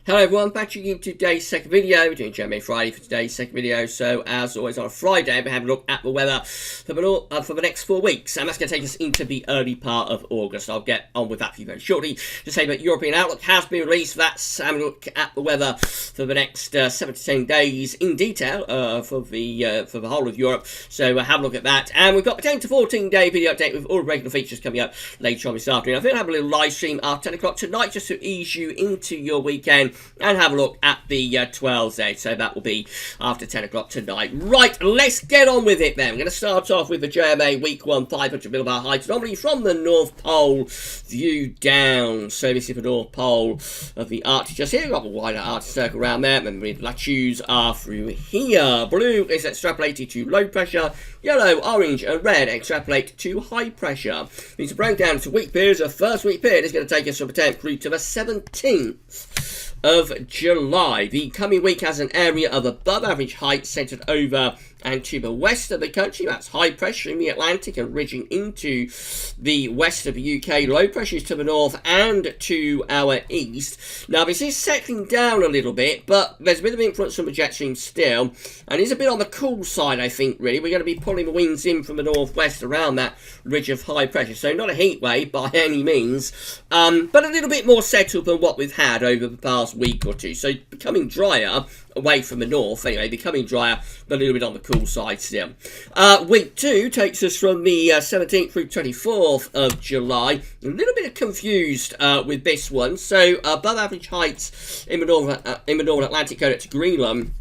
Hello everyone, back to you today's second video. We're doing JMA Friday for today's second video. So as always on a Friday, we're having a look at the weather for the next 4 weeks. And that's going to take us into the early part of August. I'll get on with that for you very shortly. To say that European Outlook has been released. That's having a look at the weather for the next 7 to 10 days in detail for the whole of Europe. So have a look at that. And we've got the 10 to 14 day video update with all the regular features coming up later on this afternoon. I think I'll have a little live stream after 10 o'clock tonight just to ease you into your weekend. And have a look at the 12's edge. So that will be after 10 o'clock tonight. Right, let's get on with it then. We're going to start off with the JMA Week 1 500 millibar height anomaly from the North Pole view down. So this is the North Pole of the Arctic just here. We've got a wider Arctic circle around there. And the latitudes are through here. Blue is extrapolated to low pressure. Yellow, orange and red extrapolate to high pressure. These are broken down to week periods. The first week period is going to take us from the 10th through to the 17th of July. The coming week has an area of above average height centered over and to the west of the country. That's high pressure in the Atlantic and ridging into the west of the UK. Low pressure is to the north and to our east. Now this is settling down a little bit, but there's a bit of influence from the jet stream still, and it's a bit on the cool side, I think, really. We're going to be pulling the winds in from the northwest around that ridge of high pressure. So not a heat wave by any means, but a little bit more settled than what we've had over the past week or two. So becoming drier away from the north, anyway, becoming drier, but a little bit on the cool side still. Week 2 takes us from the 17th through 24th of July. A little bit confused with this one. So above average heights in the northern Atlantic going up to Greenland.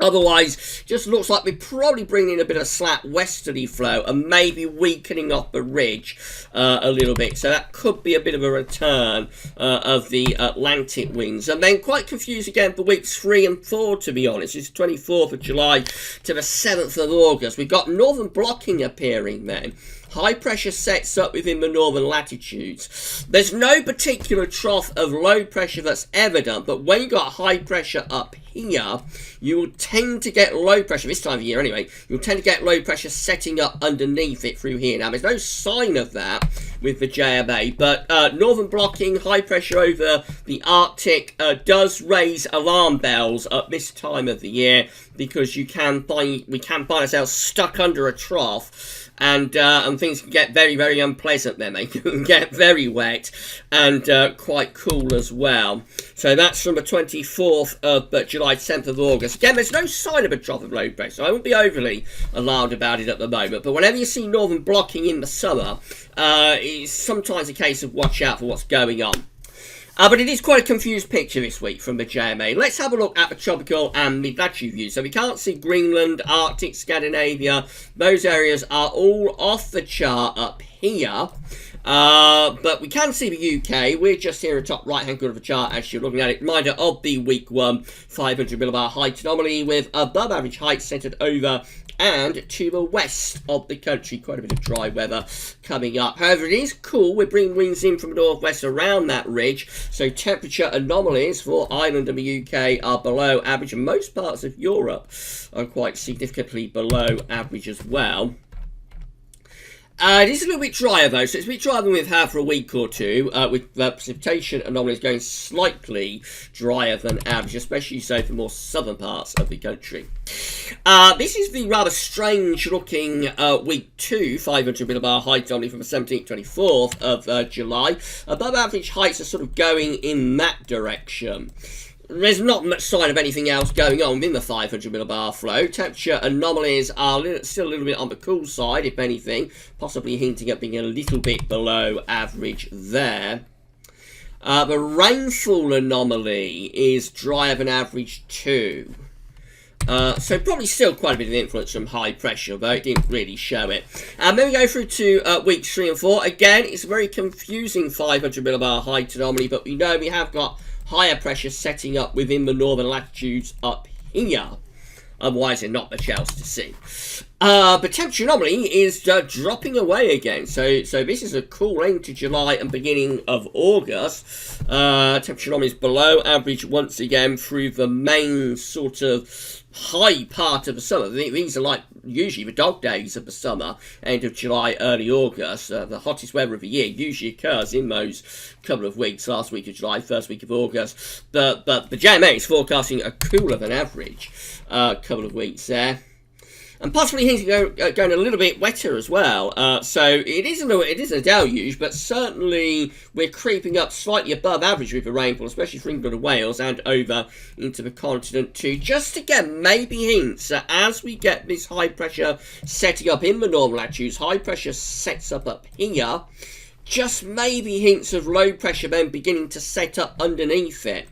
Otherwise, just looks like we're probably bringing in a bit of slack westerly flow and maybe weakening off the ridge a little bit. So that could be a bit of a return of the Atlantic winds. And then quite confused again for weeks 3 and 4, to be honest. It's 24th of July to the 7th of August. We've got northern blocking appearing then. High pressure sets up within the northern latitudes. There's no particular trough of low pressure that's evident, but when you've got high pressure up here, you will tend to get low pressure, this time of year anyway, you'll tend to get low pressure setting up underneath it through here. Now, there's no sign of that with the JMA, but northern blocking, high pressure over the Arctic does raise alarm bells at this time of the year, because we can find ourselves stuck under a trough. And things can get very, very unpleasant then. They can get very wet and quite cool as well. So that's from the 24th of July, 10th of August. Again, there's no sign of a trough of low pressure. So I won't be overly alarmed about it at the moment. But whenever you see northern blocking in the summer, it's sometimes a case of watch out for what's going on. But it is quite a confused picture this week from the JMA. Let's have a look at the tropical and mid-latitude views. So we can't see Greenland, Arctic, Scandinavia. Those areas are all off the chart up here. But we can see the UK. We're just here at the top right-hand corner of the chart as you're looking at it. Reminder of the week 1 500 millibar height anomaly with above average height centered over and to the west of the country. Quite a bit of dry weather coming up. However, it is cool. We're bringing winds in from the northwest around that ridge. So temperature anomalies for Ireland and the UK are below average. And most parts of Europe are quite significantly below average as well. It is a little bit drier though, so it's a bit drier than we've had for a week or two, with precipitation anomalies going slightly drier than average, especially so for more southern parts of the country. This is the rather strange looking week 2 500 millibar height anomaly from the 17th to 24th of July. Above average heights are sort of going in that direction. There's not much sign of anything else going on within the 500 millibar flow. Temperature anomalies are still a little bit on the cool side, if anything, possibly hinting at being a little bit below average there. The rainfall anomaly is drier than average too. So probably still quite a bit of influence from high pressure, though it didn't really show it. And then we go through to weeks 3 and 4. Again, it's a very confusing 500 millibar height anomaly, but we know we have got higher pressure setting up within the northern latitudes up here. Otherwise, they're not much else to see. But temperature anomaly is dropping away again. So this is a cool end to July and beginning of August. Temperature anomaly is below average once again through the main sort of high part of the summer. These are like usually the dog days of the summer, end of July, early August. The hottest weather of the year usually occurs in those couple of weeks, last week of July, first week of August. But the JMA is forecasting a cooler than average couple of weeks there. And possibly things going a little bit wetter as well. So it isn't a deluge, but certainly we're creeping up slightly above average with the rainfall, especially for England and Wales and over into the continent too. Just again, maybe hints that as we get this high pressure setting up in the northern latitudes, high pressure sets up here, just maybe hints of low pressure then beginning to set up underneath it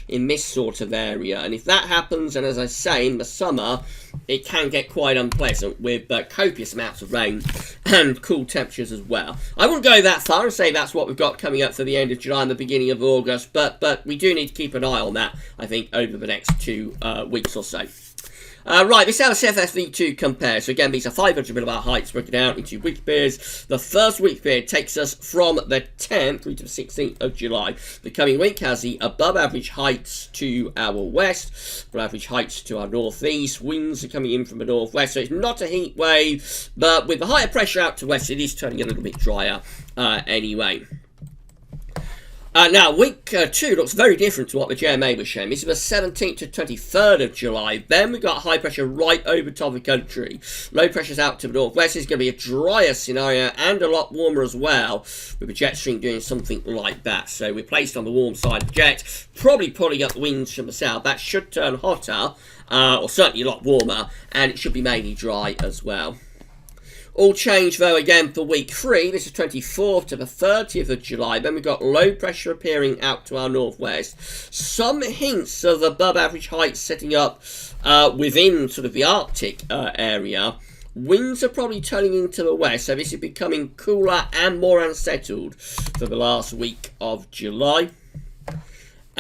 in this sort of area. And if that happens, and as I say, in the summer, it can get quite unpleasant with copious amounts of rain and cool temperatures as well. I wouldn't go that far and say that's what we've got coming up for the end of July and the beginning of August, but we do need to keep an eye on that, I think, over the next 2 weeks or so. Right, this is how the CFS V2 compares. So again, these are 500 millibar heights broken out into week periods. The first week period takes us from the 10th through to the 16th of July. The coming week has the above average heights to our west, below average heights to our northeast. Winds are coming in from the northwest, so it's not a heat wave, but with the higher pressure out to west, it is turning a little bit drier anyway. Now, week 2 looks very different to what the JMA was showing. This is the 17th to 23rd of July. Then we've got high pressure right over top of the country. Low pressure's out to the northwest. It's going to be a drier scenario and a lot warmer as well, with the jet stream doing something like that. So we're placed on the warm side of the jet, probably pulling up winds from the south. That should turn hotter, or certainly a lot warmer, and it should be mainly dry as well. All change, though, again for week 3. This is 24th to the 30th of July. Then we've got low pressure appearing out to our northwest. Some hints of above average heights setting up within sort of the Arctic area. Winds are probably turning into the west, so this is becoming cooler and more unsettled for the last week of July.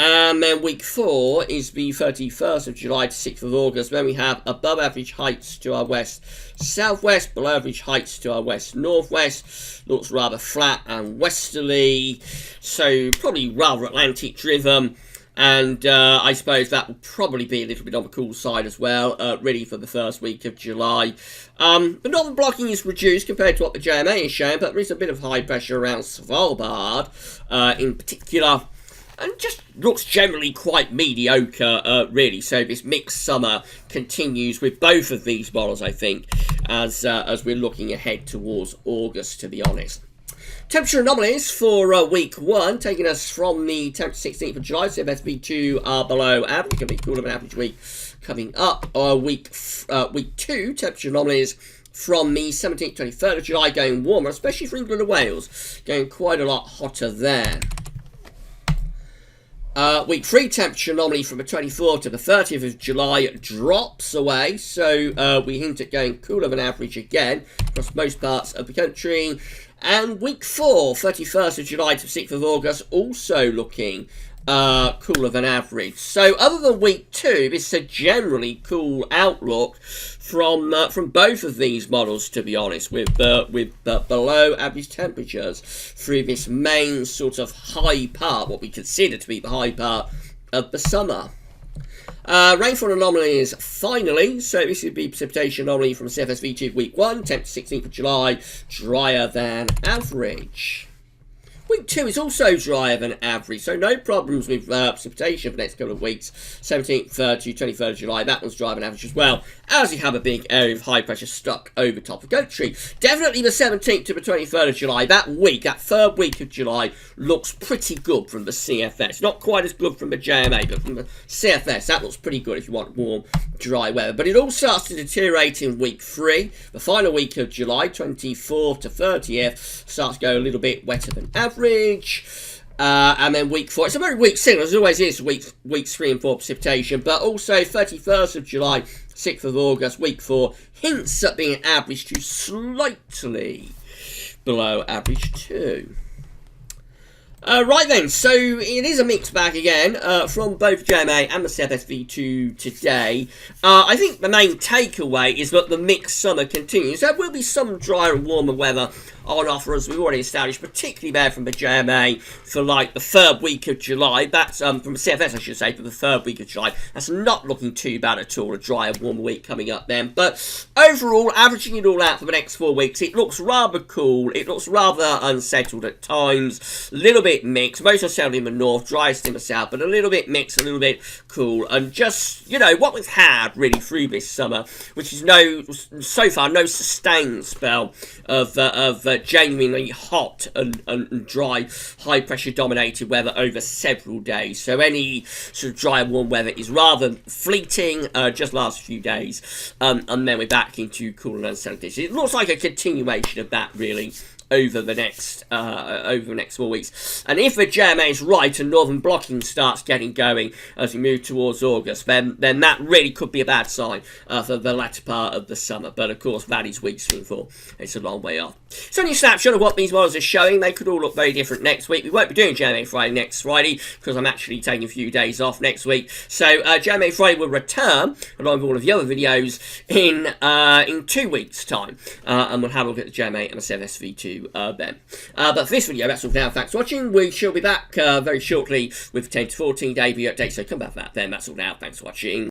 And then week 4 is the 31st of July to 6th of August, when we have above average heights to our west southwest, below average heights to our west northwest. Looks rather flat and westerly, so probably rather Atlantic driven. And I suppose that will probably be a little bit on the cool side as well, really for the first week of July. The northern blocking is reduced compared to what the JMA is showing, but there is a bit of high pressure around Svalbard in particular. And just looks generally quite mediocre, really. So this mixed summer continues with both of these models, I think, as we're looking ahead towards August, to be honest. Temperature anomalies for week 1, taking us from the 10th to 16th of July. CFS V2 are below average, going to be cooler than average week coming up. Week 2, temperature anomalies from the 17th to 23rd of July, going warmer, especially for England and Wales, going quite a lot hotter there. Week 3 temperature anomaly from the 24th to the 30th of July drops away, so we hint at going cooler than average again across most parts of the country. And week 4, 31st of July to 6th of August, also looking cooler than average. So other than week 2, this is a generally cool outlook from both of these models, to be honest, with below average temperatures through this main sort of high part, what we consider to be the high part of the summer. Rainfall anomalies finally, so this would be precipitation anomaly from CFS V2 week 1, 10th to 16th of July, drier than average. Week 2 is also drier than average, so no problems with precipitation for the next couple of weeks. 17th to 23rd of July, that one's drier than average as well, as you have a big area of high pressure stuck over top of the country. Definitely the 17th to the 23rd of July, that week, that third week of July, looks pretty good from the CFS. Not quite as good from the JMA, but from the CFS, that looks pretty good if you want warm, dry weather. But it all starts to deteriorate in week 3. The final week of July, 24th to 30th, starts to go a little bit wetter than average. And then week 4, it's a very weak signal, as always is weeks 3 and 4 precipitation, but also 31st of July, 6th of August, week 4, hints at being average to slightly below average too. Right then, so it is a mixed bag again from both JMA and the CFS V2 today. I think the main takeaway is that the mixed summer continues. There will be some drier and warmer weather on offer, as we've already established, particularly there from the JMA for like the third week of July. That's from the CFS, I should say, for the third week of July. That's not looking too bad at all, a drier, warmer week coming up then. But overall, averaging it all out for the next 4 weeks, it looks rather cool. It looks rather unsettled at times, a little bit mixed, most unsettled in the north, driest in the south, but a little bit mixed, a little bit cool, and just, you know, what we've had really through this summer, which is so far no sustained spell of genuinely hot and dry, high pressure dominated weather over several days. So any sort of dry and warm weather is rather fleeting, just last few days, and then we're back into cool and unsettled conditions. It looks like a continuation of that, really, over the next 4 weeks. And if the JMA is right and northern blocking starts getting going as we move towards August, then that really could be a bad sign for the latter part of the summer. But of course, that is weeks from for. It's a long way off. So only a snapshot of what these models are showing. They could all look very different next week. We won't be doing JMA Friday next Friday because I'm actually taking a few days off next week. So JMA Friday will return along with all of the other videos in 2 weeks' time, and we'll have a look at the JMA and the CFS V2 then. But for this video, that's all for now. Thanks for watching. We shall be back very shortly with 10 to 14 day video updates, so come back for that then. That's all now. Thanks for watching.